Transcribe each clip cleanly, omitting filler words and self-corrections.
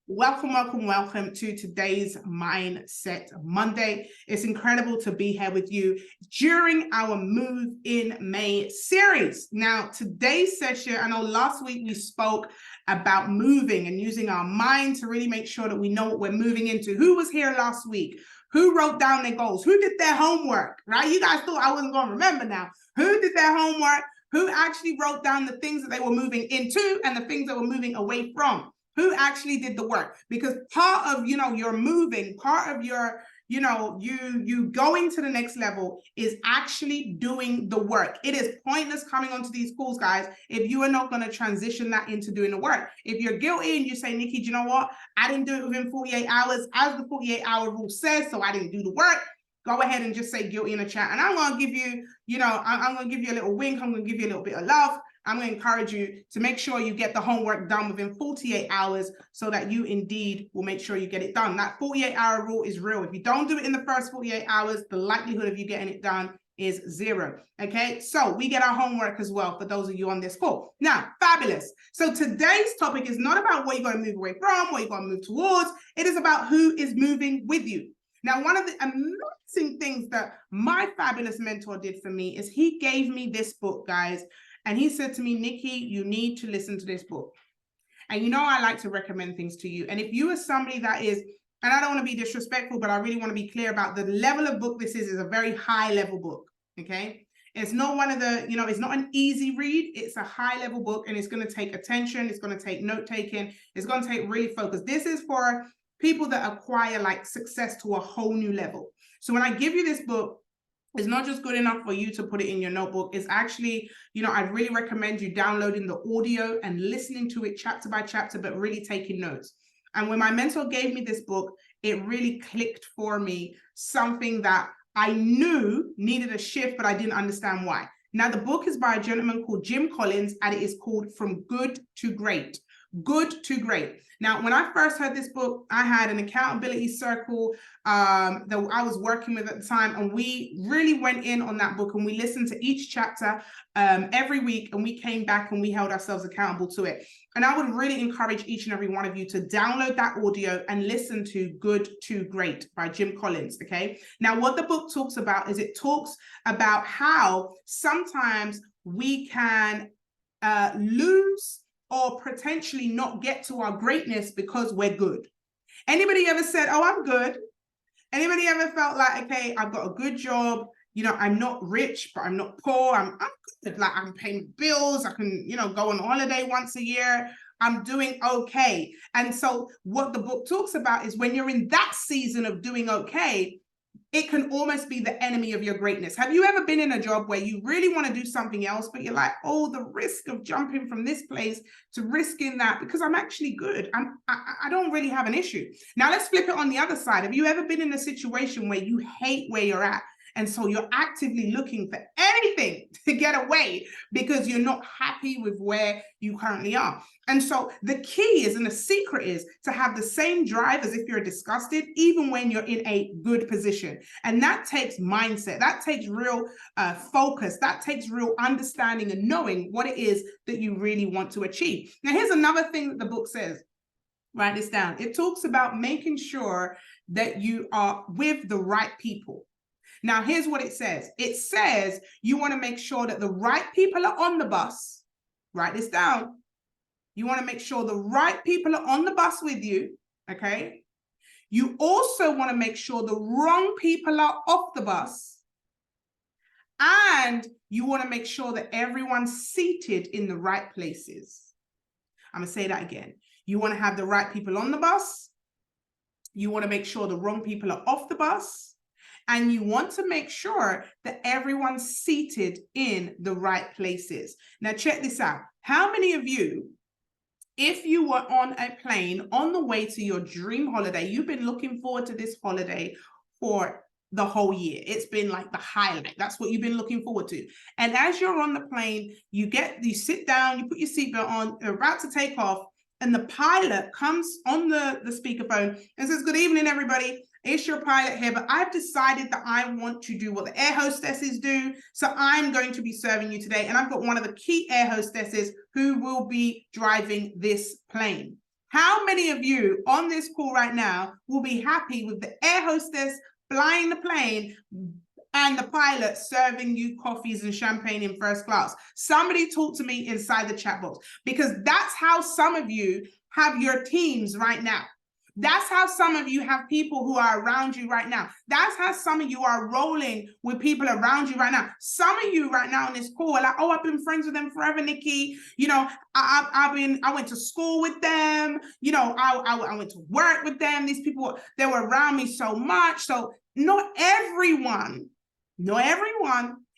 Welcome, welcome, welcome to today's Mindset Monday. It's incredible to be here with you during our Move in May series. Now, today's session, I know last week we spoke about moving and using our mind to really make sure that we know what we're moving into. Who was here last week? Who wrote down their goals? Who did their homework, right? You guys thought I wasn't going to remember now. Who did their homework? Who actually wrote down the things that they were moving into and the things that were moving away from? Who actually did the work? Because part of, your moving, part of your, you going to the next level is actually doing the work. It is pointless coming onto these calls, guys, if you are not going to transition that into doing the work. If you're guilty and you say, Nikki, do you know what? I didn't do it within 48 hours, as the 48-hour rule says, so I didn't do the work. Go ahead and just say guilty in the chat. And I'm going to give you, I'm going to give you a little wink. I'm going to give you a little bit of love. I'm going to encourage you to make sure you get the homework done within 48 hours so that you indeed will make sure you get it done. That 48-hour rule is real. If you don't do it in the first 48 hours, the likelihood of you getting it done is 0. Okay, so we get our homework as well for those of you on this call. Now, fabulous. So today's topic is not about what you're going to move away from, what you're going to move towards. It is about who is moving with you. Now, one of the amazing things that my fabulous mentor did for me is he gave me this book, guys. And he said to me, Nikki, you need to listen to this book. And I like to recommend things to you. And if you are somebody that is, and I don't want to be disrespectful, but I really want to be clear about the level of book this is a very high level book, okay? It's not one of the, it's not an easy read. It's a high level book and it's going to take attention. It's going to take note taking. It's going to take really focus. This is for people that acquire like success to a whole new level. So when I give you this book, it's not just good enough for you to put it in your notebook. It's actually, I'd really recommend you downloading the audio and listening to it chapter by chapter, but really taking notes. And when my mentor gave me this book, it really clicked for me, something that I knew needed a shift, but I didn't understand why. Now, the book is by a gentleman called Jim Collins, and it is called From Good to Great. Good to Great. Now, when I first heard this book, I had an accountability circle that I was working with at the time, and we really went in on that book and we listened to each chapter every week, and we came back and we held ourselves accountable to it. And I would really encourage each and every one of you to download that audio and listen to Good to Great by Jim Collins, okay? Now, what the book talks about is it talks about how sometimes we can lose or potentially not get to our greatness because we're good. Anybody ever said, oh, I'm good? Anybody ever felt like, okay, I've got a good job, I'm not rich, but I'm not poor, I'm good, like I'm paying bills, I can, go on holiday once a year, I'm doing okay. And so what the book talks about is when you're in that season of doing okay, it can almost be the enemy of your greatness. Have you ever been in a job where you really want to do something else, but you're like, oh, the risk of jumping from this place to risking that because I'm actually good. I don't really have an issue. Now let's flip it on the other side. Have you ever been in a situation where you hate where you're at? And so you're actively looking for anything to get away because you're not happy with where you currently are. And so the key is, and the secret is, to have the same drive as if you're disgusted, even when you're in a good position. And that takes mindset. That takes real focus. That takes real understanding and knowing what it is that you really want to achieve. Now, here's another thing that the book says. Write this down. It talks about making sure that you are with the right people. Now, here's what it says. It says you want to make sure that the right people are on the bus. Write this down. You want to make sure the right people are on the bus with you, okay? You also want to make sure the wrong people are off the bus. And you want to make sure that everyone's seated in the right places. I'm going to say that again. You want to have the right people on the bus. You want to make sure the wrong people are off the bus. And you want to make sure that everyone's seated in the right places. Now, check this out. How many of you, if you were on a plane on the way to your dream holiday, you've been looking forward to this holiday for the whole year. It's been like the highlight. That's what you've been looking forward to. And as you're on the plane, you sit down, you put your seatbelt on, you're about to take off, and the pilot comes on the speakerphone and says, good evening, everybody. It's your pilot here, but I've decided that I want to do what the air hostesses do. So I'm going to be serving you today. And I've got one of the key air hostesses who will be driving this plane. How many of you on this call right now will be happy with the air hostess flying the plane and the pilot serving you coffees and champagne in first class? Somebody talk to me inside the chat box, because that's how some of you have your teams right now. That's how some of you have people who are around you right now. That's how some of you are rolling with people around you right now. Some of you right now on this call are like, oh, I've been friends with them forever, Nikki. You know, I went to school with them. You know, I went to work with them. These people, they were around me so much. So not everyone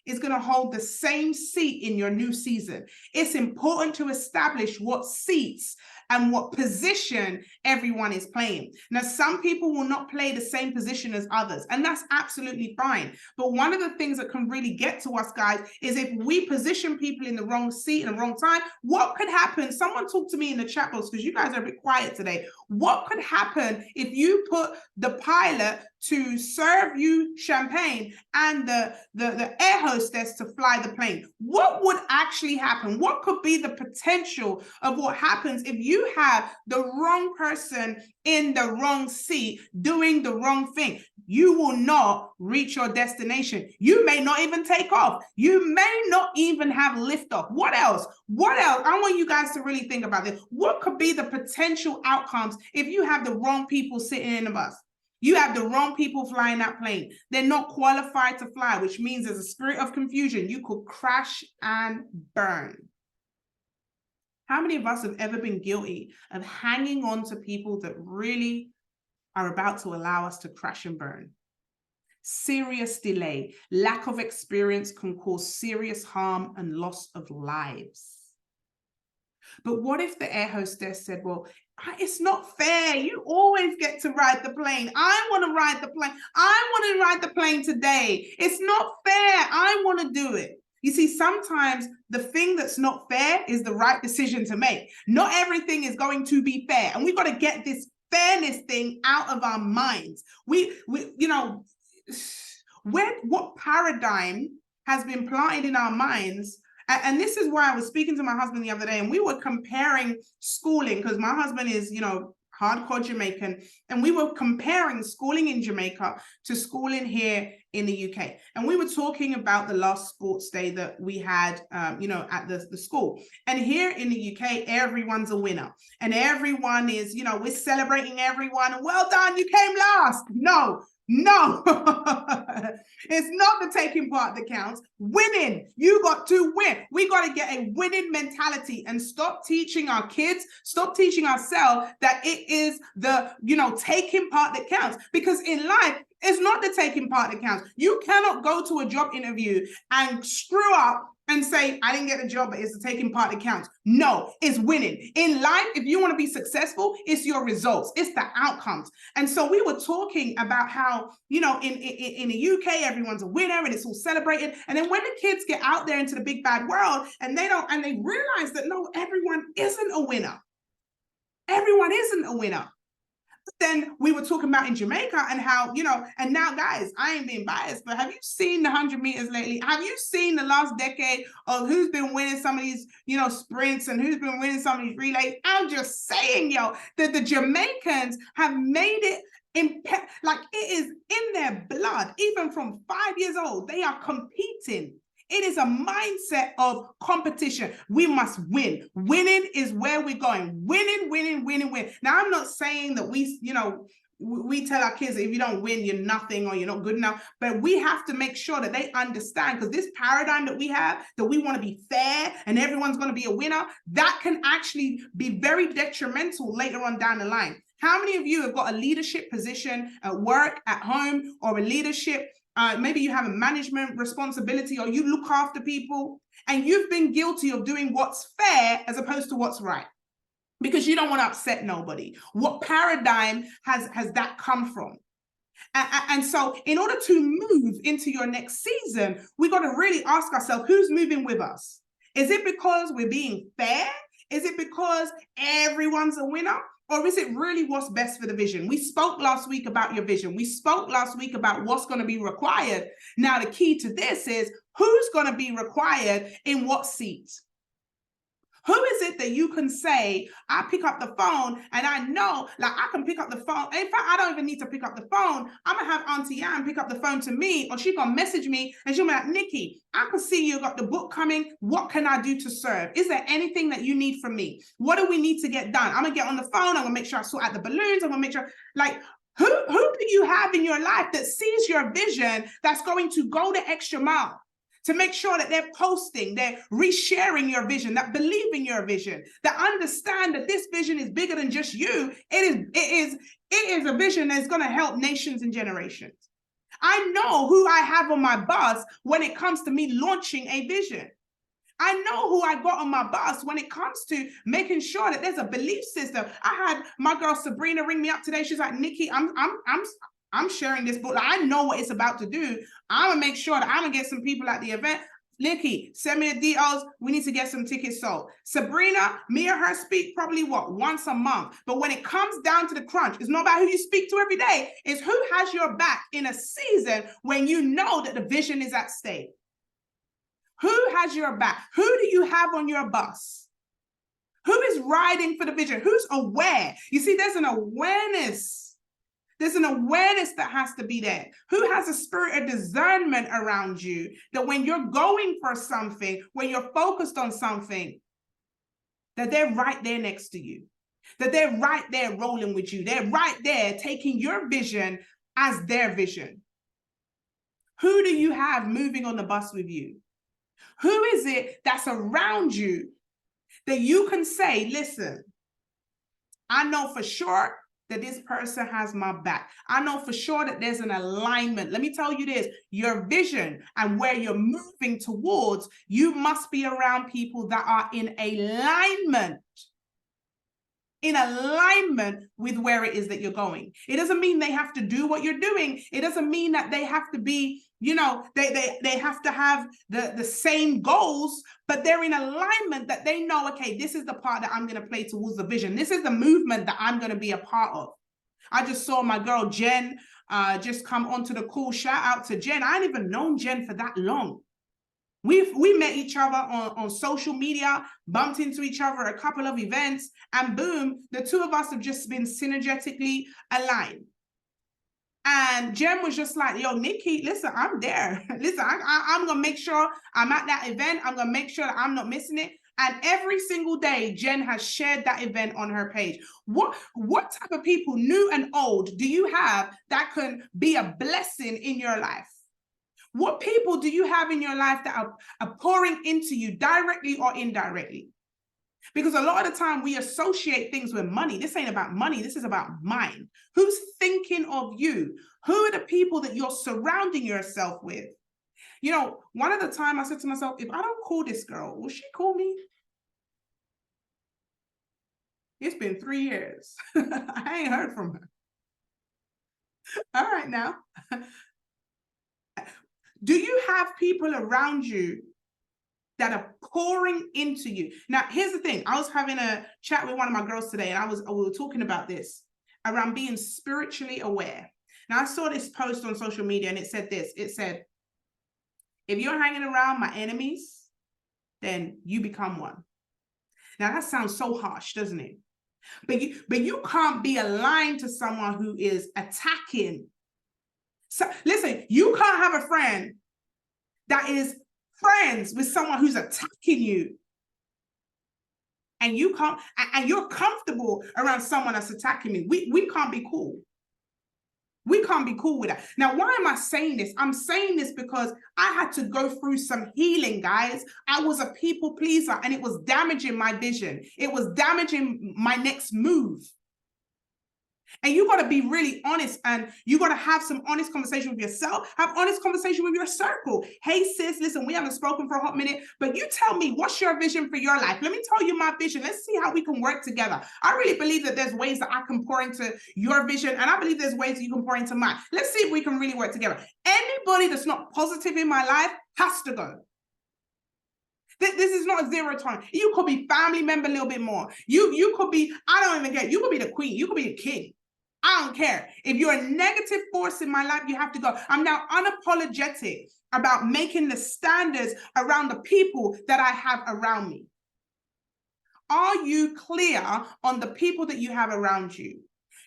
is going to hold the same seat in your new season. It's important to establish what seats and what position everyone is playing. Now, some people will not play the same position as others, and that's absolutely fine. But one of the things that can really get to us, guys, is if we position people in the wrong seat and the wrong time, what could happen? Someone talk to me in the chat box, because you guys are a bit quiet today. What could happen if you put the pilot to serve you champagne and the air hostess to fly the plane? What would actually happen? What could be the potential of what happens if you have the wrong person in the wrong seat doing the wrong thing? You will not reach your destination. You may not even take off. You may not even have liftoff. What else? What else? I want you guys to really think about this. What could be the potential outcomes if you have the wrong people sitting in the bus? You have the wrong people flying that plane. They're not qualified to fly, which means there's a spirit of confusion. You could crash and burn. How many of us have ever been guilty of hanging on to people that really are about to allow us to crash and burn? Serious delay, lack of experience can cause serious harm and loss of lives. But what if the air hostess said, well, it's not fair. You always get to ride the plane. I want to ride the plane. I want to ride the plane today. It's not fair. I want to do it. You see, sometimes the thing that's not fair is the right decision to make. Not everything is going to be fair. And we've got to get this fairness thing out of our minds. What paradigm has been planted in our minds? And this is why I was speaking to my husband the other day, and we were comparing schooling, because my husband is, hardcore Jamaican, and we were comparing schooling in Jamaica to schooling here in the UK. And we were talking about the last sports day that we had, at the school. And here in the UK, everyone's a winner. And everyone is, we're celebrating everyone. And well done, you came last. No, it's not the taking part that counts. Winning. You got to win. We got to get a winning mentality and stop teaching our kids, stop teaching ourselves that it is the, taking part that counts. Because in life, it's not the taking part that counts. You cannot go to a job interview and screw up and say, I didn't get the job, but it's the taking part that counts. No, it's winning. In life, if you want to be successful, it's your results. It's the outcomes. And so we were talking about how, in the UK, everyone's a winner and it's all celebrated. And then when the kids get out there into the big bad world and they realize that, no, everyone isn't a winner. Everyone isn't a winner. Then we were talking about in Jamaica and how, and now, guys, I ain't being biased, but have you seen the 100 meters lately? Have you seen the last decade of who's been winning some of these, sprints and who's been winning some of these relays? I'm just saying, that the Jamaicans have made it like it is in their blood. Even from 5 years old, they are competing. It is a mindset of competition. We must win. Winning is where we're going. Winning, winning, winning, win. Now, I'm not saying that we tell our kids that if you don't win, you're nothing or you're not good enough. But we have to make sure that they understand, because this paradigm that we have, that we want to be fair and everyone's going to be a winner, that can actually be very detrimental later on down the line. How many of you have got a leadership position at work, at home, or a leadership maybe you have a management responsibility or you look after people, and you've been guilty of doing what's fair as opposed to what's right because you don't want to upset nobody? What paradigm has that come from? And so in order to move into your next season, we got to really ask ourselves, who's moving with us? Is it because we're being fair? Is it because everyone's a winner? Or is it really what's best for the vision? We spoke last week about your vision. We spoke last week about what's going to be required. Now, the key to this is who's going to be required in what seat? Who is it that you can say, I pick up the phone and I know, like I can pick up the phone. In fact, I don't even need to pick up the phone. I'm going to have Auntie Ann pick up the phone to me, or she can message me and she'll be like, Nikki, I can see you got the book coming. What can I do to serve? Is there anything that you need from me? What do we need to get done? I'm going to get on the phone. I'm going to make sure I sort out the balloons. I'm going to make sure, like, who do you have in your life that sees your vision that's going to go the extra mile to make sure that they're posting, they're resharing your vision, that believe in your vision, that understand that this vision is bigger than just you. It is a vision that's going to help nations and generations. I know who I have on my bus when it comes to me launching a vision. I know who I got on my bus when it comes to making sure that there's a belief system. I had my girl Sabrina ring me up today. She's like, Nikki, I'm sharing this book. Like, I know what it's about to do. I'm gonna make sure that I'm gonna get some people at the event. Nikki, send me the details. We need to get some tickets sold. Sabrina, me and her speak probably once a month. But when it comes down to the crunch, it's not about who you speak to every day. It's who has your back in a season when you know that the vision is at stake. Who has your back? Who do you have on your bus? Who is riding for the vision? Who's aware? You see, there's an awareness. There's an awareness that has to be there. Who has a spirit of discernment around you that when you're going for something, when you're focused on something, that they're right there next to you, that they're right there rolling with you. They're right there taking your vision as their vision. Who do you have moving on the bus with you? Who is it that's around you that you can say, listen, I know for sure that this person has my back. I know for sure that there's an alignment. Let me tell you this, your vision and where you're moving towards, you must be around people that are in alignment with where it is that you're going. It doesn't mean they have to do what you're doing. It doesn't mean that they have to be, you know, they have to have the same goals, but they're in alignment that they know, okay, this is the part that I'm going to play towards the vision. This is the movement that I'm going to be a part of. I just saw my girl Jen just come onto the call. Shout out to Jen. I ain't even known Jen for that long. We met each other on social media, bumped into each other at a couple of events, and boom, the two of us have just been synergetically aligned. And Jen was just like, yo, Nikki, listen, I'm there. Listen, I'm going to make sure I'm at that event. I'm going to make sure that I'm not missing it. And every single day, Jen has shared that event on her page. What type of people, new and old, do you have that can be a blessing in your life? What people do you have in your life that are pouring into you directly or indirectly? Because a lot of the time we associate things with money. This ain't about money. This is about mind. Who's thinking of you? Who are the people that you're surrounding yourself with? You know, one of the time I said to myself, if I don't call this girl, will she call me? It's been 3 years. I ain't heard from her. All right now. Do you have people around you that are pouring into you? Now, here's the thing. I was having a chat with one of my girls today, and we were talking about this, around being spiritually aware. Now, I saw this post on social media, and it said this. It said, if you're hanging around my enemies, then you become one. Now, that sounds so harsh, doesn't it? But you can't be aligned to someone who is attacking. So listen, you can't have a friend that is friends with someone who's attacking you, and you're comfortable around someone that's attacking me. We can't be cool. We can't be cool with that. Now, why am I saying this? I'm saying this because I had to go through some healing, guys. I was a people pleaser, and it was damaging my vision. It was damaging my next move. And you got to be really honest, and you got to have some honest conversation with yourself, have honest conversation with your circle. Hey, sis, listen, we haven't spoken for a hot minute, but you tell me, what's your vision for your life? Let me tell you my vision. Let's see how we can work together. I really believe that there's ways that I can pour into your vision, and I believe there's ways that you can pour into mine. Let's see if we can really work together. Anybody that's not positive in my life has to go. This is not a zero time. You could be family member a little bit more. You could be, I don't even care. You could be the queen. You could be the king. I don't care. If you're a negative force in my life, you have to go. I'm now unapologetic about making the standards around the people that I have around me. Are you clear on the people that you have around you?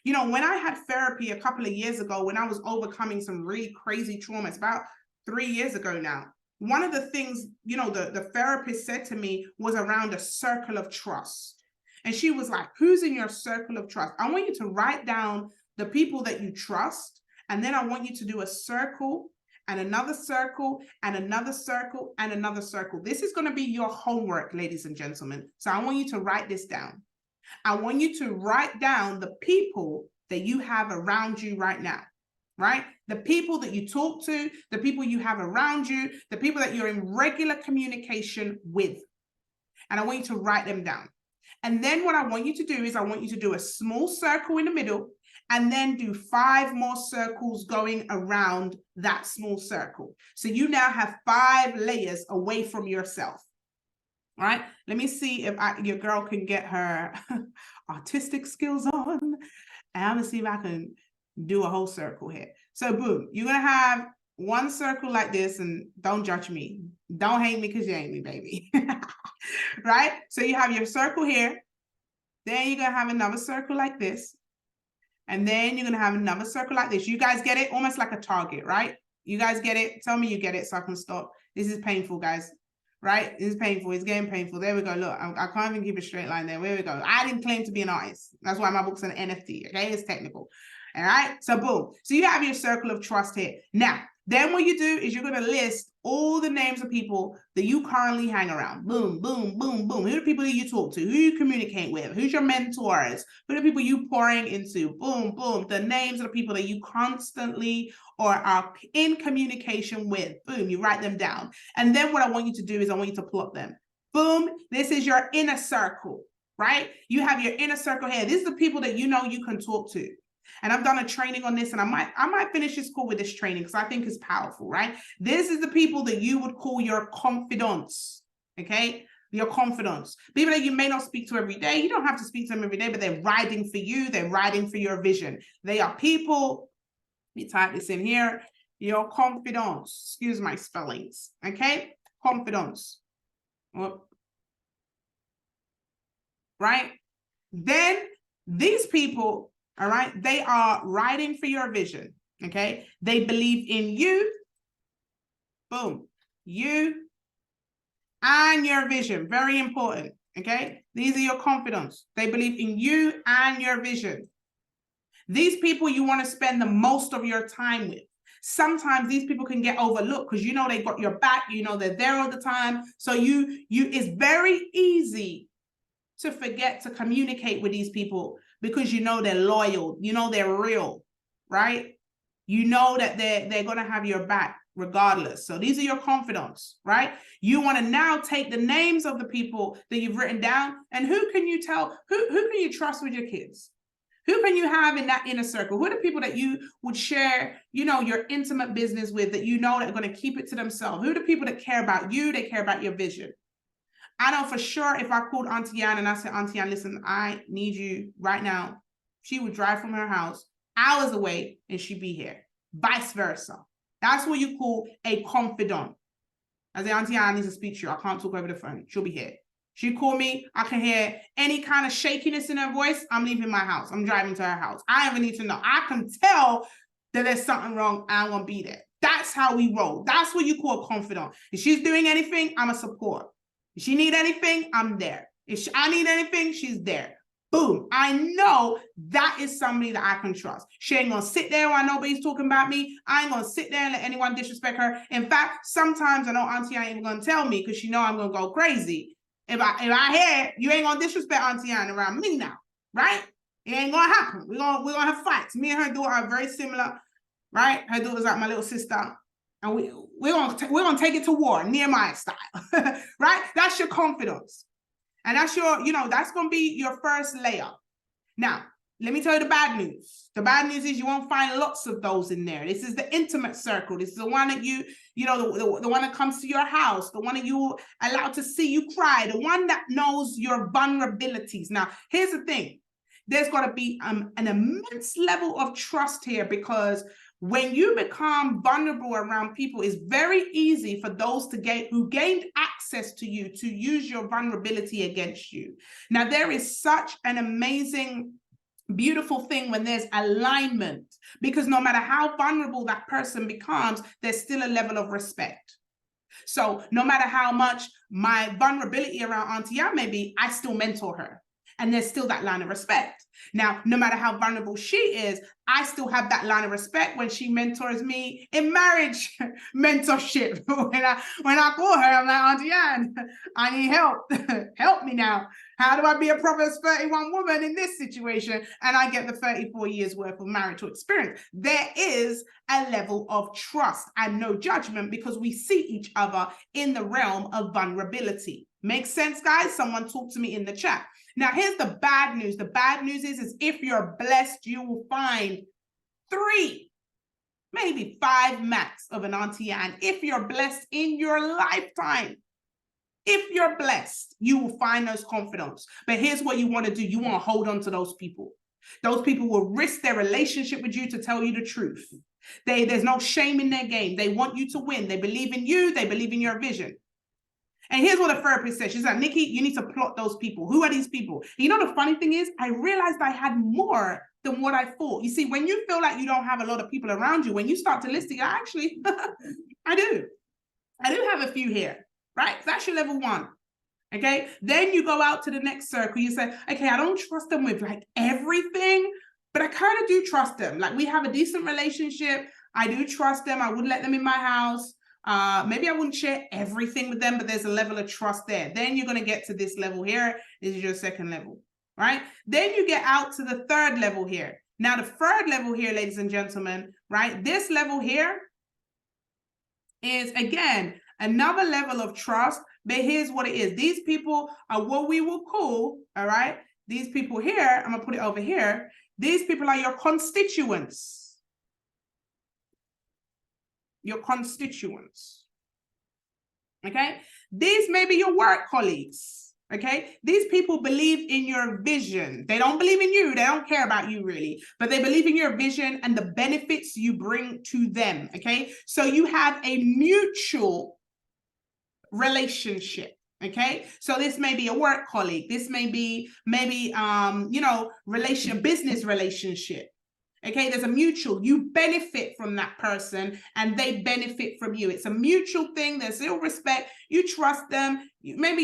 You know, when I had therapy a couple of years ago, when I was overcoming some really crazy traumas, about 3 years ago now, one of the things, you know, the therapist said to me was around a circle of trust. And she was like, who's in your circle of trust? I want you to write down the people that you trust. And then I want you to do a circle and another circle and another circle and another circle. This is going to be your homework, ladies and gentlemen. So I want you to write this down. I want you to write down the people that you have around you right now, right? The people that you talk to, the people you have around you, the people that you're in regular communication with. And I want you to write them down. And then what I want you to do is I want you to do a small circle in the middle and then do 5 more circles going around that small circle. So you now have 5 layers away from yourself. All right, let me see if your girl can get her artistic skills on. And I'm gonna see if I can do a whole circle here. So boom, you're gonna have one circle like this, and don't judge me. Don't hate me because you ain't me, baby. Right? So you have your circle here. Then you're gonna have another circle like this. And then you're gonna have another circle like this. You guys get it? Almost like a target, right? You guys get it? Tell me you get it so I can stop. This is painful, guys. Right? This is painful. It's getting painful. There we go. Look, I can't even keep a straight line there. There we go. I didn't claim to be an artist. That's why my book's an NFT. Okay, it's technical. All right. So boom. So you have your circle of trust here. Now, then what you do is you're going to list all the names of people that you currently hang around. Boom, boom, boom, boom. Who are the people that you talk to? Who you communicate with? Who's your mentors? Who are the people you pouring into? Boom, boom. The names of the people that you constantly or are in communication with. Boom, you write them down. And then what I want you to do is I want you to plot them. Boom, this is your inner circle, right? You have your inner circle here. These are the people that you know you can talk to. And I've done a training on this, and I might finish this call with this training because I think it's powerful, right? This is the people that you would call your confidants, okay? Your confidants. People that you may not speak to every day. You don't have to speak to them every day, but they're riding for you. They're riding for your vision. They are people, let me type this in here, your confidants. Excuse my spellings, okay? Confidants. Right? Then these people, all right, they are riding for your vision, okay? They believe in you, boom, you and your vision, very important, okay? These are your confidants. They believe in you and your vision. These people you want to spend the most of your time with. Sometimes these people can get overlooked because you know they got your back, you know they're there all the time. So it's very easy to forget to communicate with these people because you know they're loyal, you know they're real, right? You know that they're gonna have your back regardless. So these are your confidants, right? You want to now take the names of the people that you've written down, and who can you tell, who can you trust with your kids? Who can you have in that inner circle? Who are the people that you would share, you know, your intimate business with, that you know that are going to keep it to themselves? Who are the people that care about you? They care about your vision. I know for sure if I called Auntie Ann and I said, Auntie Ann, listen, I need you right now. She would drive from her house hours away and she'd be here. Vice versa. That's what you call a confidant. I say, Auntie Ann, I need to speak to you. I can't talk over the phone. She'll be here. She call me, I can hear any kind of shakiness in her voice. I'm leaving my house. I'm driving to her house. I even need to know. I can tell that there's something wrong. I won't be there. That's how we roll. That's what you call a confidant. If she's doing anything, I'm a support. If she need anything, I'm there. If I need anything, she's there. Boom. I know that is somebody that I can trust. She ain't gonna sit there while nobody's talking about me. I ain't gonna sit there and let anyone disrespect her. In fact, sometimes I know Auntie ain't even gonna tell me because she know I'm gonna go crazy. If I hear you ain't gonna disrespect Auntie Ann around me now, right? It ain't gonna happen. We're gonna have fights. Me and her daughter are very similar, right? Her daughter's like my little sister. And we're gonna take it to war, Nehemiah style, right? That's your confidence. And that's your, you know, that's gonna be your first layer. Now, let me tell you the bad news. The bad news is you won't find lots of those in there. This is the intimate circle. This is the one that you know, the one that comes to your house, the one that you allow to see you cry, the one that knows your vulnerabilities. Now, here's the thing. There's got to be an immense level of trust here, because when you become vulnerable around people, it's very easy for those who gained access to you to use your vulnerability against you. Now, there is such an amazing, beautiful thing when there's alignment, because no matter how vulnerable that person becomes, there's still a level of respect. So no matter how much my vulnerability around Auntie Ann may be, I still mentor her. And there's still that line of respect. Now, no matter how vulnerable she is, I still have that line of respect when she mentors me in marriage mentorship. when I call her, I'm like, Auntie Ann, I need help. Help me now. How do I be a Proverbs 31 woman in this situation? And I get the 34 years worth of marital experience. There is a level of trust and no judgment, because we see each other in the realm of vulnerability. Makes sense, guys? Someone talk to me in the chat. Now, here's the bad news. The bad news is if you're blessed, you will find 3, maybe 5 max of an Auntie Ann. If you're blessed in your lifetime, if you're blessed, you will find those confidants. But here's what you want to do. You want to hold on to those people. Those people will risk their relationship with you to tell you the truth. There's no shame in their game. They want you to win. They believe in you. They believe in your vision. And here's what a therapist says. She's like, Nikki, you need to plot those people. Who are these people? And you know, the funny thing is, I realized I had more than what I thought. You see, when you feel like you don't have a lot of people around you, when you start to list it, actually, I do have a few here, right? That's your level 1. Okay. Then you go out to the next circle. You say, okay, I don't trust them with like everything, but I kind of do trust them. Like, we have a decent relationship. I do trust them. I wouldn't let them in my house. Maybe I wouldn't share everything with them, but there's a level of trust there. Then you're going to get to this level here. This is your second level, right? Then you get out to the 3rd level here. Now, the 3rd level here, ladies and gentlemen, right? This level here is, again, another level of trust, but here's what it is. These people are what we will call, all right? These people here, I'm going to put it over here. These people are your constituents. Your constituents, okay? These may be your work colleagues, okay? These people believe in your vision. They don't believe in you. They don't care about you really, but they believe in your vision and the benefits you bring to them, okay? So you have a mutual relationship. Okay, so this may be a work colleague. This may be maybe business relationship. Okay, there's a mutual, you benefit from that person and they benefit from you. It's a mutual thing. There's still respect. You trust them. Maybe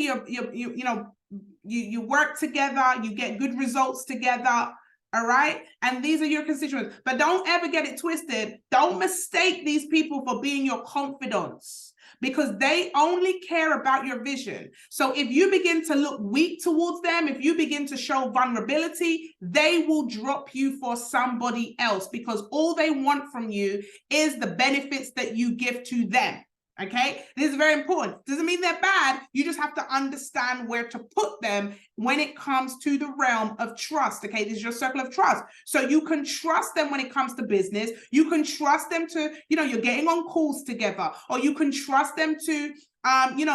you work together, you get good results together. All right. And these are your constituents, but don't ever get it twisted. Don't mistake these people for being your confidants, because they only care about your vision. So if you begin to look weak towards them, if you begin to show vulnerability, they will drop you for somebody else, because all they want from you is the benefits that you give to them. Okay, this is very important. Doesn't mean they're bad. You just have to understand where to put them when it comes to the realm of trust. Okay, this is your circle of trust. So you can trust them when it comes to business. You can trust them to, you're getting on calls together, or you can trust them to,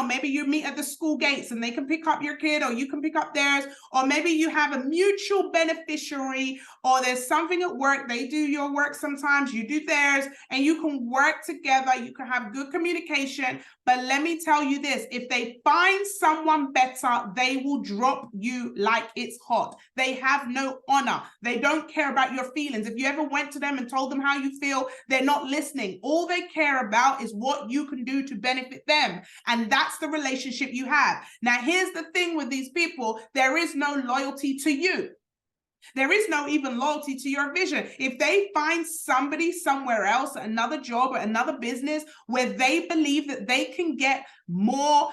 maybe you meet at the school gates and they can pick up your kid, or you can pick up theirs, or maybe you have a mutual beneficiary, or there's something at work. They do your work sometimes, you do theirs, and you can work together. You can have good communication. But let me tell you this, if they find someone better, they will drop you like it's hot. They have no honor. They don't care about your feelings. If you ever went to them and told them how you feel, they're not listening. All they care about is what you can do to benefit them. And that's the relationship you have. Now, here's the thing with these people, there is no loyalty to you. There is no even loyalty to your vision. If they find somebody somewhere else, another job or another business where they believe that they can get more,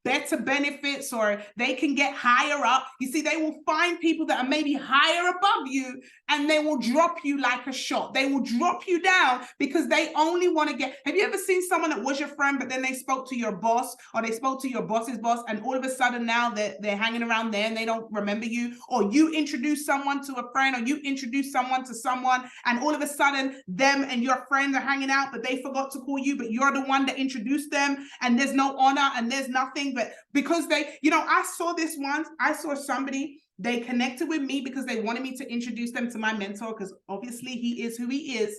better benefits, or they can get higher up, you see, they will find people that are maybe higher above you, and they will drop you like a shot. They will drop you down because they only want to get. Have you ever seen someone that was your friend, but then they spoke to your boss, or they spoke to your boss's boss, and all of a sudden now they're hanging around there and they don't remember you? Or you introduce someone to a friend, or you introduce someone to someone, and all of a sudden them and your friends are hanging out, but they forgot to call you, but you're the one that introduced them, and there's no honor and there's nothing. But because they, I saw this once. I saw somebody, they connected with me because they wanted me to introduce them to my mentor, because obviously he is who he is.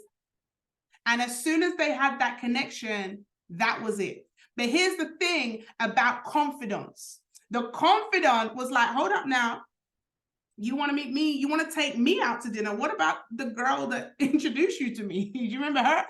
And as soon as they had that connection, that was it. But here's the thing about confidence. The confidant was like, hold up now. You want to meet me? You want to take me out to dinner? What about the girl that introduced you to me? Do you remember her?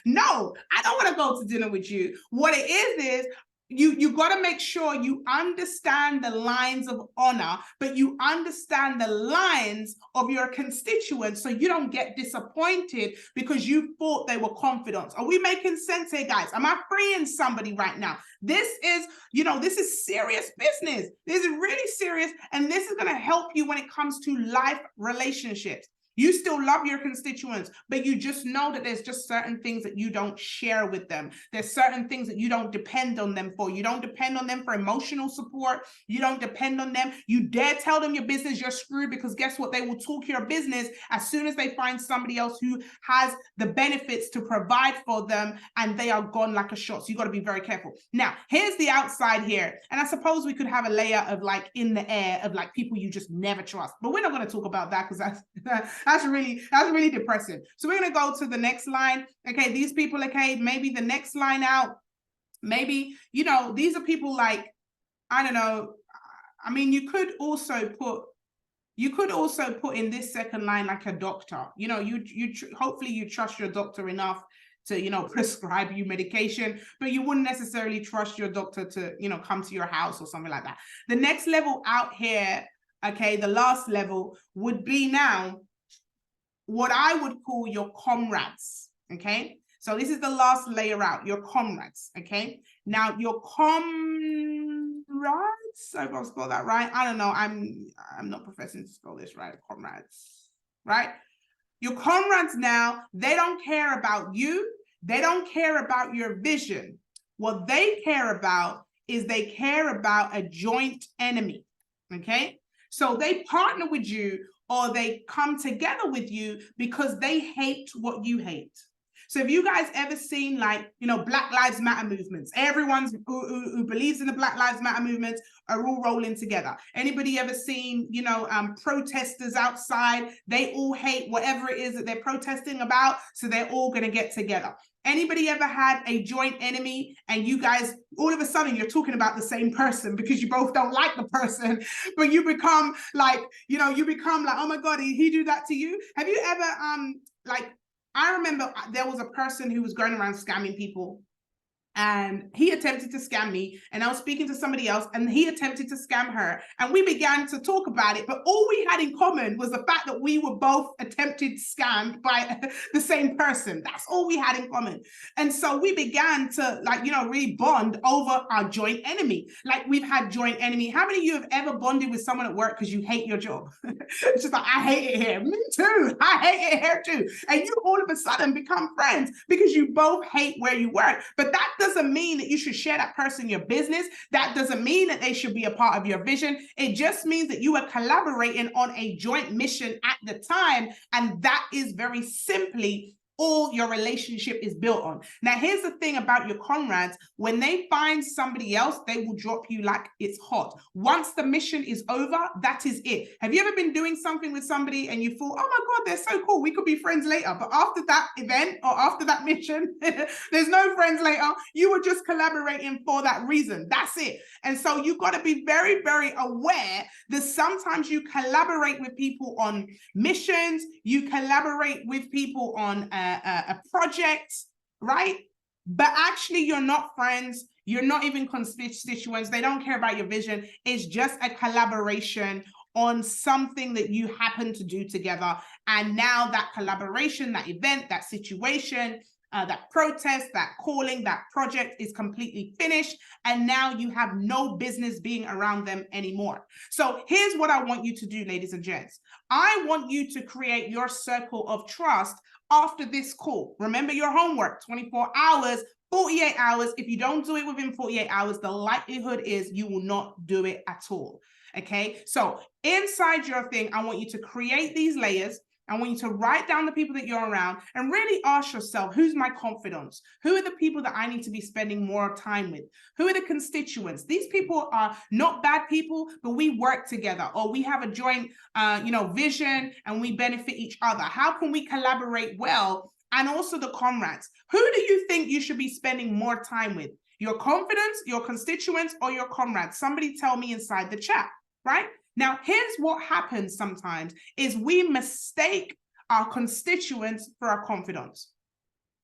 No, I don't want to go to dinner with you. What it is you got to make sure you understand the lines of honor, but you understand the lines of your constituents so you don't get disappointed because you thought they were confidants. Are we making sense here, guys? Am I freeing somebody right now? This is, this is serious business. This is really serious, and this is going to help you when it comes to life relationships. You still love your constituents, but you just know that there's just certain things that you don't share with them. There's certain things that you don't depend on them for. You don't depend on them for emotional support. You don't depend on them. You dare tell them your business, you're screwed, because guess what? They will talk your business as soon as they find somebody else who has the benefits to provide for them, and they are gone like a shot. So you got to be very careful. Now, here's the outside here. And I suppose we could have a layer of like in the air of like people you just never trust. But we're not going to talk about that because that's really depressing. So we're going to go to the next line. Okay, these people, okay, maybe the next line out, maybe, these are people like, I don't know. I mean, you could also put in this second line like a doctor. Hopefully you trust your doctor enough to, prescribe you medication, but you wouldn't necessarily trust your doctor to, come to your house or something like that. The next level out here, okay, the last level would be now what I would call your comrades, okay? So this is the last layer out, your comrades, okay? Now, your comrades, I hope I spell that right. I don't know, I'm not professing to spell this right, comrades, right? Your comrades now, they don't care about you. They don't care about your vision. What they care about is they care about a joint enemy, okay? So they partner with you, or they come together with you because they hate what you hate. So have you guys ever seen like, Black Lives Matter movements? Everyone who believes in the Black Lives Matter movements are all rolling together. Anybody ever seen, protesters outside? They all hate whatever it is that they're protesting about, so they're all going to get together. Anybody ever had a joint enemy and you guys, all of a sudden you're talking about the same person because you both don't like the person, but you become like, oh my God, did he do that to you? Have you ever, I remember there was a person who was going around scamming people, and he attempted to scam me, and I was speaking to somebody else and he attempted to scam her, and we began to talk about it, but all we had in common was the fact that we were both attempted scammed by the same person. That's all we had in common. And so we began to really bond over our joint enemy. Like, we've had joint enemy. How many of you have ever bonded with someone at work because you hate your job? It's just like, I hate it here. Me too. I hate it here too. And you all of a sudden become friends because you both hate where you work. But that doesn't mean that you should share that person your business. That doesn't mean that they should be a part of your vision. It just means that you are collaborating on a joint mission at the time. And that is very simply all your relationship is built on. Now, here's the thing about your comrades. When they find somebody else, they will drop you like it's hot. Once the mission is over, that is it. Have you ever been doing something with somebody and you thought, oh my God, they're so cool, we could be friends later. But after that event or after that mission, there's no friends later. You were just collaborating for that reason. That's it. And so you've got to be very, very aware that sometimes you collaborate with people on missions, you collaborate with people on a project, right? But actually you're not friends. You're not even constituents. They don't care about your vision. It's just a collaboration on something that you happen to do together. And now that collaboration, that event, that situation, that protest, that calling, that project is completely finished. And now you have no business being around them anymore. So here's what I want you to do, ladies and gents. I want you to create your circle of trust after this call. Remember your homework, 24 hours, 48 hours. If you don't do it within 48 hours, the likelihood is you will not do it at all. Okay, so inside your thing, I want you to create these layers. I want you to write down the people that you're around and really ask yourself, who's my confidants? Who are the people that I need to be spending more time with? Who are the constituents? These people are not bad people, but we work together, or we have a joint, vision, and we benefit each other. How can we collaborate well and also the comrades. Who do you think you should be spending more time with? Your confidants, your constituents, or your comrades? Somebody tell me inside the chat, right? Now, here's what happens sometimes is we mistake our constituents for our confidants.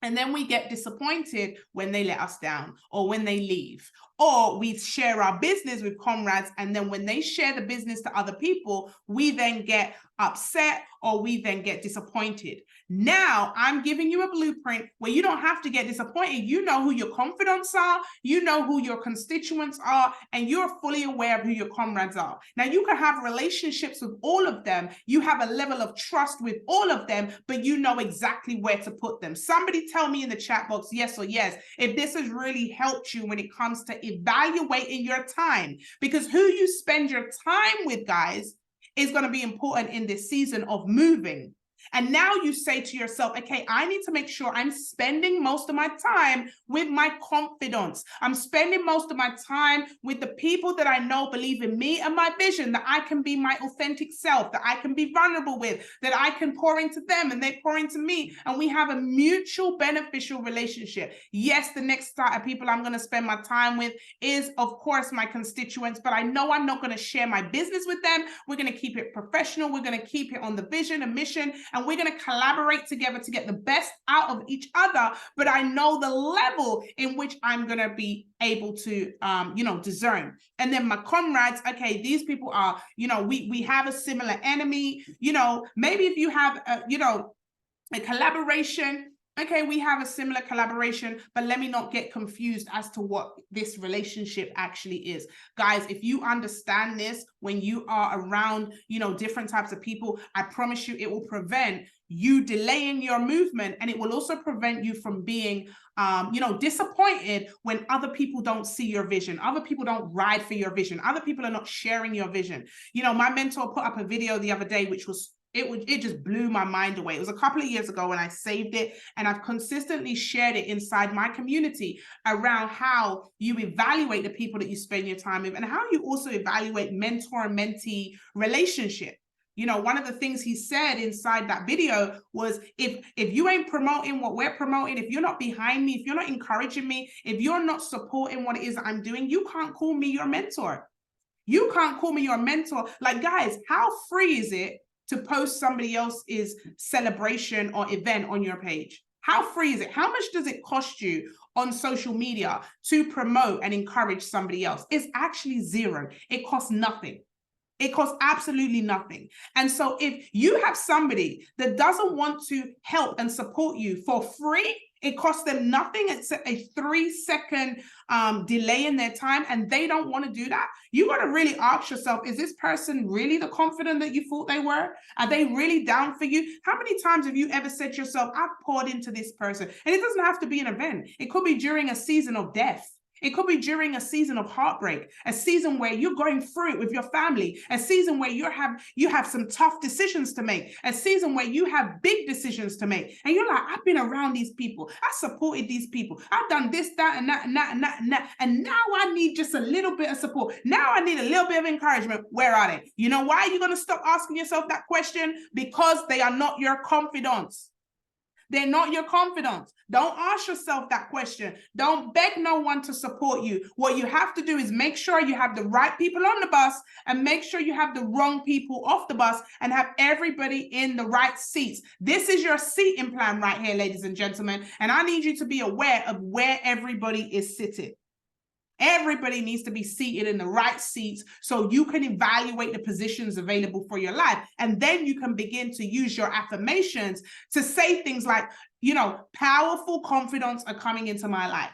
And then we get disappointed when they let us down or when they leave. Or we share our business with comrades, and then when they share the business to other people, we then get upset or we then get disappointed. Now I'm giving you a blueprint where you don't have to get disappointed. You know who your confidants are, you know who your constituents are, and you're fully aware of who your comrades are. Now you can have relationships with all of them. You have a level of trust with all of them, but you know exactly where to put them. Somebody tell me in the chat box, yes or yes, if this has really helped you when it comes to evaluating your time, because who you spend your time with, guys, is going to be important in this season of moving. And now you say to yourself, okay, I need to make sure I'm spending most of my time with my confidants. I'm spending most of my time with the people that I know believe in me and my vision, that I can be my authentic self, that I can be vulnerable with, that I can pour into them and they pour into me. And we have a mutual beneficial relationship. Yes, the next set of people I'm going to spend my time with is, of course, my constituents, but I know I'm not going to share my business with them. We're going to keep it professional. We're going to keep it on the vision and mission, and we're going to collaborate together to get the best out of each other. But I know the level in which I'm going to be able to, discern. And then my comrades, okay, these people are, we have a similar enemy. Maybe if you have, a collaboration, okay, we have a similar collaboration, but let me not get confused as to what this relationship actually is. Guys, if you understand this when you are around, different types of people, I promise you it will prevent you delaying your movement, and it will also prevent you from being, disappointed when other people don't see your vision. Other people don't ride for your vision. Other people are not sharing your vision. My mentor put up a video the other day, which was it just blew my mind away. It was a couple of years ago when I saved it, and I've consistently shared it inside my community around how you evaluate the people that you spend your time with and how you also evaluate mentor and mentee relationship. One of the things he said inside that video was, if you ain't promoting what we're promoting, if you're not behind me, if you're not encouraging me, if you're not supporting what it is that I'm doing, you can't call me your mentor. You can't call me your mentor. Like, guys, how free is it to post somebody else's celebration or event on your page? How free is it? How much does it cost you on social media to promote and encourage somebody else? It's actually zero. It costs nothing. It costs absolutely nothing. And so if you have somebody that doesn't want to help and support you for free, it costs them nothing. It's a 3-second delay in their time, and they don't want to do that. You got to really ask yourself, is this person really the confident that you thought they were? Are they really down for you? How many times have you ever said to yourself, I've poured into this person? And it doesn't have to be an event. It could be during a season of death. It could be during a season of heartbreak, a season where you're going through it with your family, a season where you have some tough decisions to make, a season where you have big decisions to make. And you're like, I've been around these people. I supported these people. I've done this, that, and that, and that, and that, and that. And now I need just a little bit of support. Now I need a little bit of encouragement. Where are they? You know why you're going to stop asking yourself that question? Because they are not your confidants. They're not your confidants. Don't ask yourself that question. Don't beg no one to support you. What you have to do is make sure you have the right people on the bus and make sure you have the wrong people off the bus and have everybody in the right seats. This is your seating plan right here, ladies and gentlemen. And I need you to be aware of where everybody is sitting. Everybody needs to be seated in the right seats so you can evaluate the positions available for your life. And then you can begin to use your affirmations to say things like, powerful confidants are coming into my life.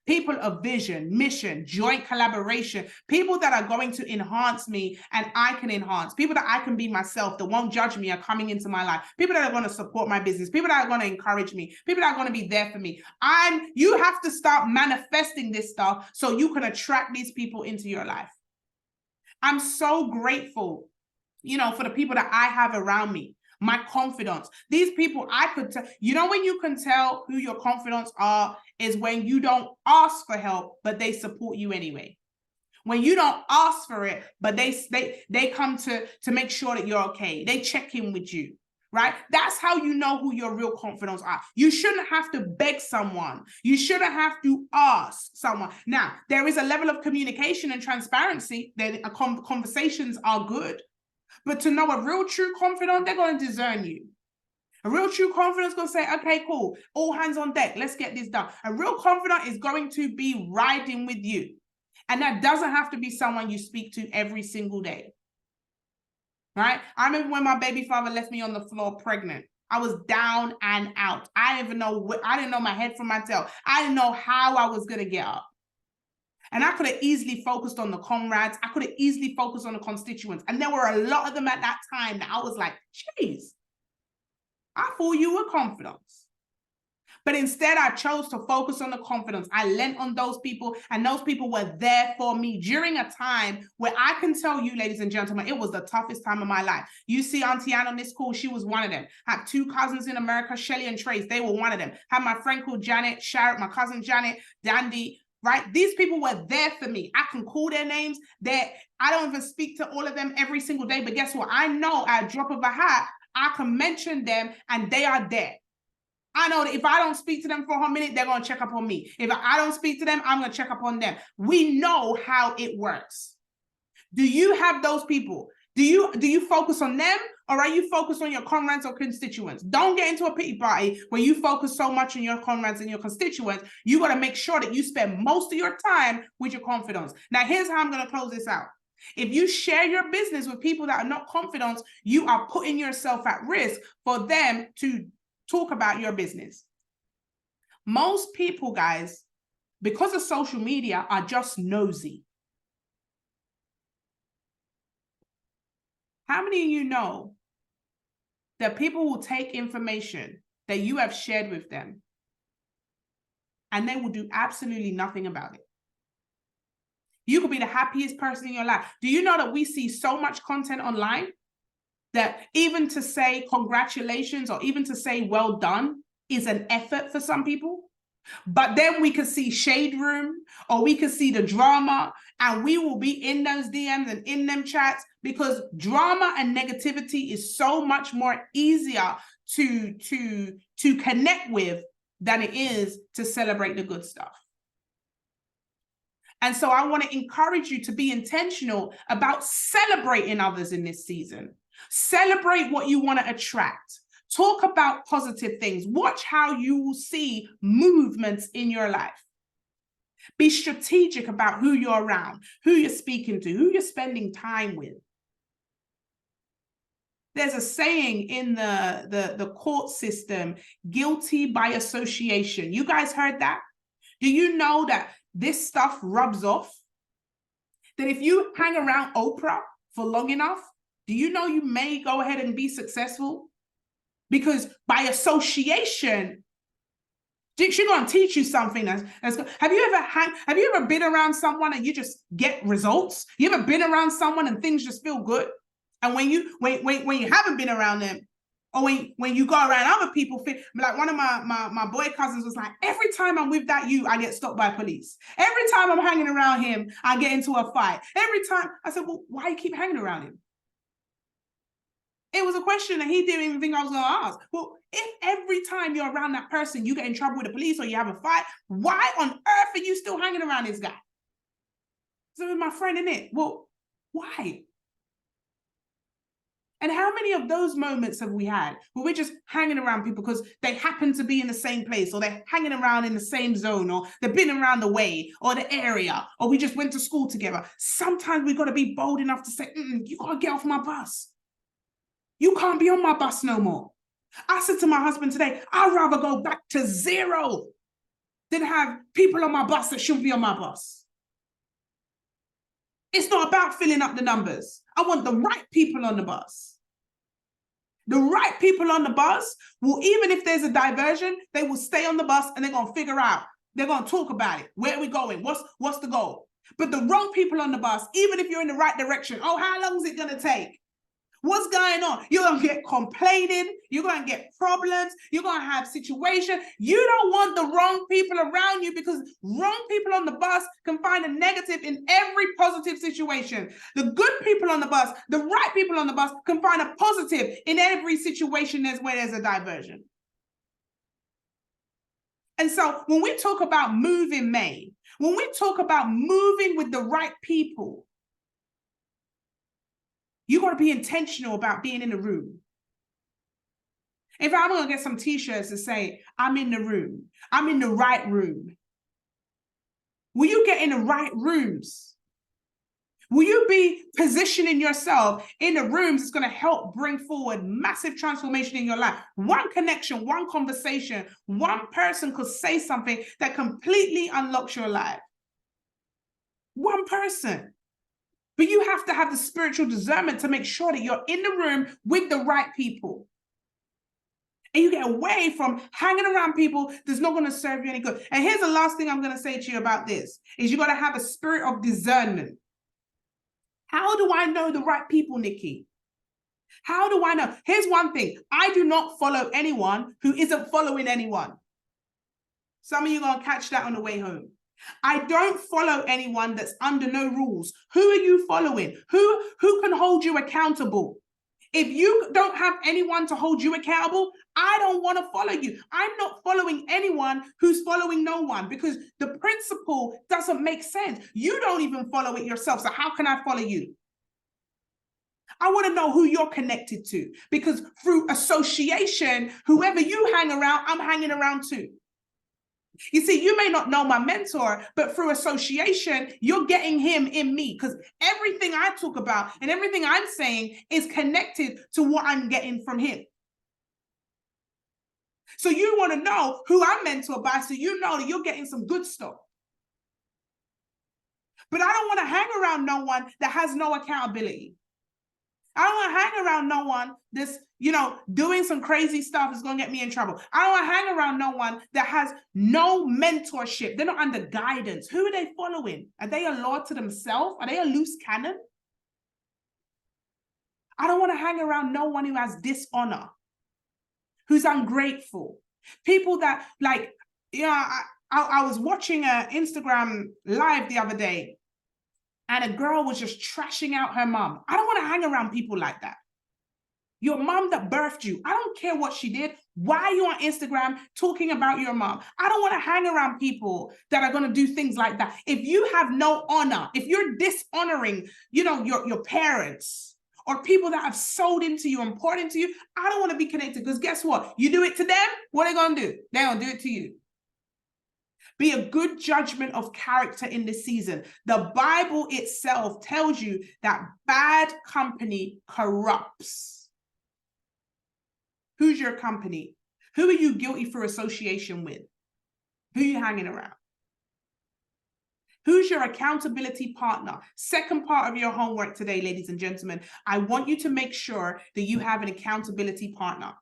People of vision, mission, joint collaboration, people that are going to enhance me and I can enhance, people that I can be myself, that won't judge me, are coming into my life, people that are going to support my business, people that are going to encourage me, people that are going to be there for me. You have to start manifesting this stuff so you can attract these people into your life. I'm so grateful, for the people that I have around me. My confidants, these people I could tell, when you can tell who your confidants are is when you don't ask for help, but they support you anyway. When you don't ask for it, but they come to make sure that you're okay. They check in with you, right? That's how you know who your real confidants are. You shouldn't have to beg someone. You shouldn't have to ask someone. Now, there is a level of communication and transparency that conversations are good. But to know a real true confidant, they're going to discern you. A real true confidant is going to say, okay, cool, all hands on deck, let's get this done. A real confidant is going to be riding with you. And that doesn't have to be someone you speak to every single day. Right? I remember when my baby father left me on the floor pregnant. I was down and out. I didn't know my head from my tail. I didn't know how I was going to get up. And I could have easily focused on the comrades. I could have easily focused on the constituents. And there were a lot of them at that time that I was like, geez, I thought you were confident. But instead, I chose to focus on the confidence. I lent on those people, and those people were there for me during a time where I can tell you, ladies and gentlemen, it was the toughest time of my life. You see Auntie Ann on this call, she was one of them. Had two cousins in America, Shelly and Trace, they were one of them. Had my friend called Janet, Sharrett, my cousin Janet, Dandy, right? These people were there for me. I can call their names. I don't even speak to all of them every single day, but guess what? I know at a drop of a hat, I can mention them and they are there. I know that if I don't speak to them for a minute, they're going to check up on me. If I don't speak to them, I'm going to check up on them. We know how it works. Do you have those people? Do you focus on them, or are you focused on your comrades or constituents? Don't get into a pity party where you focus so much on your comrades and your constituents. You got to make sure that you spend most of your time with your confidants. Now, here's how I'm going to close this out. If you share your business with people that are not confidants, you are putting yourself at risk for them to talk about your business. Most people, guys, because of social media, are just nosy. How many of you know that people will take information that you have shared with them and they will do absolutely nothing about it? You could be the happiest person in your life. Do you know that we see so much content online that even to say congratulations or even to say well done is an effort for some people? But then we could see shade room, or we could see the drama, and we will be in those DMs and in them chats because drama and negativity is so much more easier to connect with than it is to celebrate the good stuff. And so I want to encourage you to be intentional about celebrating others in this season. Celebrate what you want to attract. Talk about positive things. Watch how you will see movements in your life. Be strategic about who you're around, who you're speaking to, who you're spending time with. There's a saying in the court system, guilty by association. You guys heard that? Do you know that this stuff rubs off? That if you hang around Oprah for long enough, do you know you may go ahead and be successful? Because by association, she's going to teach you something. Have you ever been around someone and you just get results? You ever been around someone and things just feel good? And when you haven't been around them, or when you go around other people, like one of my boy cousins was like, every time I'm with that I get stopped by police. Every time I'm hanging around him, I get into a fight. Every time. I said, well, why do you keep hanging around him? It was a question that he didn't even think I was going to ask. Well, if every time you're around that person, you get in trouble with the police or you have a fight, why on earth are you still hanging around this guy? So with my friend, innit? Well, why? And how many of those moments have we had where we're just hanging around people because they happen to be in the same place, or they're hanging around in the same zone, or they've been around the way or the area, or we just went to school together? Sometimes we've got to be bold enough to say, you got to get off my bus. You can't be on my bus no more. I said to my husband today, I'd rather go back to 0 than have people on my bus that shouldn't be on my bus. It's not about filling up the numbers. I want the right people on the bus. The right people on the bus will, even if there's a diversion, they will stay on the bus and they're going to figure out, they're going to talk about it. Where are we going? What's the goal? But the wrong people on the bus, even if you're in the right direction, how long is it going to take? What's going on? You're going to get complaining. You're going to get problems. You're going to have situations. You don't want the wrong people around you, because wrong people on the bus can find a negative in every positive situation. The good people on the bus, the right people on the bus can find a positive in every situation where there's a diversion. And so when we talk about move in May, when we talk about moving with the right people, you got to be intentional about being in the room. If I'm going to get some t-shirts to say, I'm in the room, I'm in the right room. Will you get in the right rooms? Will you be positioning yourself in the rooms that's going to help bring forward massive transformation in your life? One connection, one conversation, one person could say something that completely unlocks your life. One person. But you have to have the spiritual discernment to make sure that you're in the room with the right people. And you get away from hanging around people that's not going to serve you any good. And here's the last thing I'm going to say to you about this, is you got to have a spirit of discernment. How do I know the right people, Nikki? How do I know? Here's one thing. I do not follow anyone who isn't following anyone. Some of you are going to catch that on the way home. I don't follow anyone that's under no rules. Who are you following? Who can hold you accountable? If you don't have anyone to hold you accountable, I don't want to follow you. I'm not following anyone who's following no one, because the principle doesn't make sense. You don't even follow it yourself. So how can I follow you? I want to know who you're connected to, because through association, whoever you hang around, I'm hanging around too. You see, you may not know my mentor, but through association, you're getting him in me, because everything I talk about and everything I'm saying is connected to what I'm getting from him. So you want to know who I'm mentored by, so you know that you're getting some good stuff. But I don't want to hang around no one that has no accountability. I don't want to hang around no one that's, doing some crazy stuff is going to get me in trouble. I don't want to hang around no one that has no mentorship. They're not under guidance. Who are they following? Are they a law to themselves? Are they a loose cannon? I don't want to hang around no one who has dishonor, who's ungrateful. People that, I was watching an Instagram live the other day, and a girl was just trashing out her mom. I don't want to hang around people like that. Your mom that birthed you, I don't care what she did. Why are you on Instagram talking about your mom? I don't want to hang around people that are going to do things like that. If you have no honor, if you're dishonoring, your parents or people that have sold into you and poured into you, I don't want to be connected, because guess what? You do it to them, what are they going to do? They're going to do it to you. Be a good judgment of character in this season. The Bible itself tells you that bad company corrupts. Who's your company? Who are you guilty for association with? Who are you hanging around? Who's your accountability partner? Second part of your homework today, ladies and gentlemen, I want you to make sure that you have an accountability partner.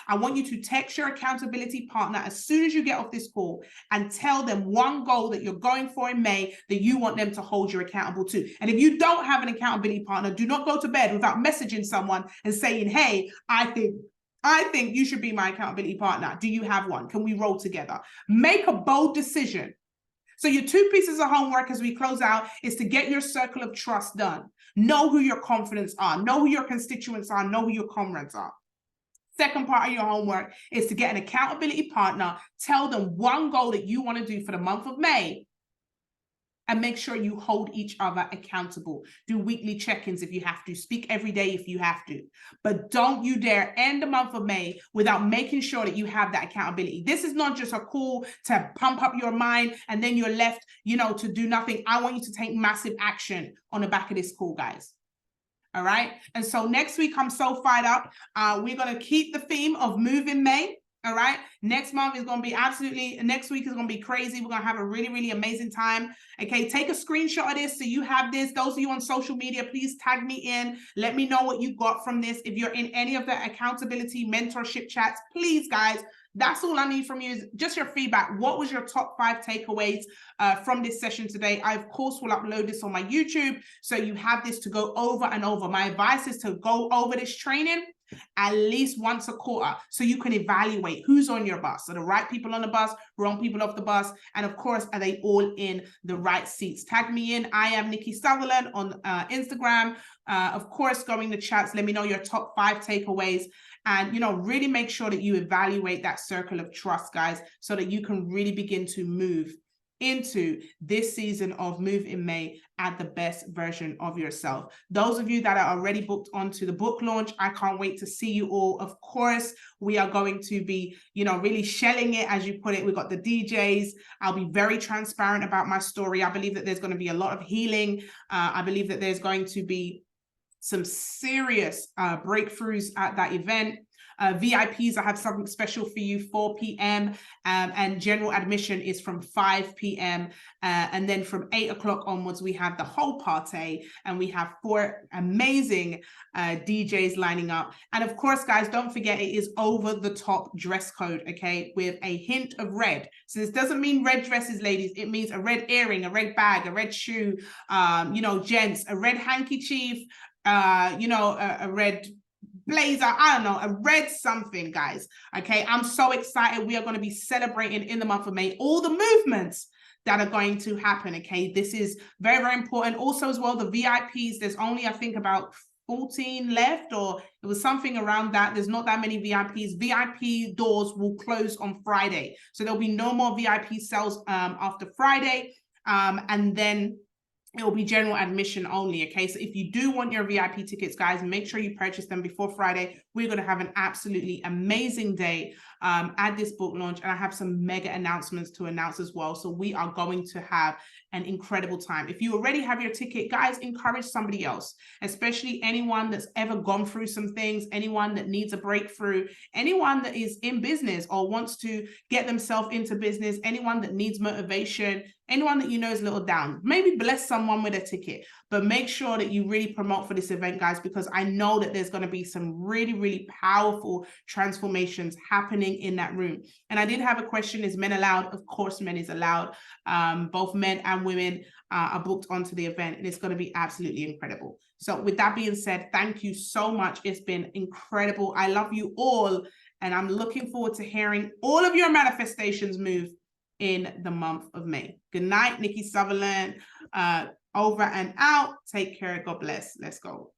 I want you to text your accountability partner as soon as you get off this call and tell them one goal that you're going for in May that you want them to hold you accountable to. And if you don't have an accountability partner, do not go to bed without messaging someone and saying, hey, I think you should be my accountability partner. Do you have one? Can we roll together? Make a bold decision. So your 2 pieces of homework as we close out is to get your circle of trust done. Know who your confidants are. Know who your constituents are. Know who your comrades are. Second part of your homework is to get an accountability partner. Tell them one goal that you want to do for the month of May, and make sure you hold each other accountable. Do weekly check-ins if you have to. Speak every day if you have to. But don't you dare end the month of May without making sure that you have that accountability. This is not just a call to pump up your mind and then you're left, to do nothing. I want you to take massive action on the back of this call, guys. All right. And so next week, I'm so fired up. We're going to keep the theme of Move in May. All right. Next month is going to be next week is going to be crazy. We're going to have a really, really amazing time. Okay. Take a screenshot of this so you have this. Those of you on social media, please tag me in. Let me know what you got from this. If you're in any of the accountability mentorship chats, please, guys, that's all I need from you is just your feedback. What was your top 5 takeaways from this session today? I, of course, will upload this on my YouTube, so you have this to go over and over. My advice is to go over this training at least once a quarter so you can evaluate who's on your bus. Are the right people on the bus, wrong people off the bus? And of course, are they all in the right seats? Tag me in. I am Nikki Sutherland on Instagram. Of course, go in the chats. Let me know your top 5 takeaways. And, you know, really make sure that you evaluate that circle of trust, guys, so that you can really begin to move into this season of Move in May at the best version of yourself. Those of you that are already booked onto the book launch, I can't wait to see you all. Of course, we are going to be, you know, really shelling it, as you put it. We've got the DJs. I'll be very transparent about my story. I believe that there's going to be a lot of healing. I believe that there's going to be some serious breakthroughs at that event. VIPs, I have something special for you, 4 p.m. And general admission is from 5 p.m. And then from 8 o'clock onwards, we have the whole party, and we have 4 amazing DJs lining up. And of course, guys, don't forget, it is over the top dress code, okay, with a hint of red. So this doesn't mean red dresses, ladies. It means a red earring, a red bag, a red shoe, you know, gents, a red handkerchief, you know, a red blazer, I don't know, a red something, guys. Okay, I'm so excited. We are going to be celebrating in the month of May all the movements that are going to happen. Okay, this is very, very important. Also, as well, the VIPs, there's only, I think, about 14 left, or it was something around that. There's not that many VIPs. VIP doors will close on Friday, so there'll be no more VIP sales after Friday, and then it will be general admission only, okay? So if you do want your VIP tickets, guys, make sure you purchase them before Friday. We're going to have an absolutely amazing day at this book launch, and I have some mega announcements to announce as well. So we are going to have an incredible time. If you already have your ticket, guys, encourage somebody else, especially anyone that's ever gone through some things, anyone that needs a breakthrough, anyone that is in business or wants to get themselves into business, anyone that needs motivation, anyone that you know is a little down. Maybe bless someone with a ticket, but make sure that you really promote for this event, guys, because I know that there's going to be some really, really powerful transformations happening in that room. And I did have a question, is men allowed? Of course, men is allowed. Both men and women are booked onto the event, and it's going to be absolutely incredible. So with that being said, thank you so much. It's been incredible. I love you all, and I'm looking forward to hearing all of your manifestations move in the month of May. Good night, Nikki Sutherland. Over and out. Take care. God bless. Let's go.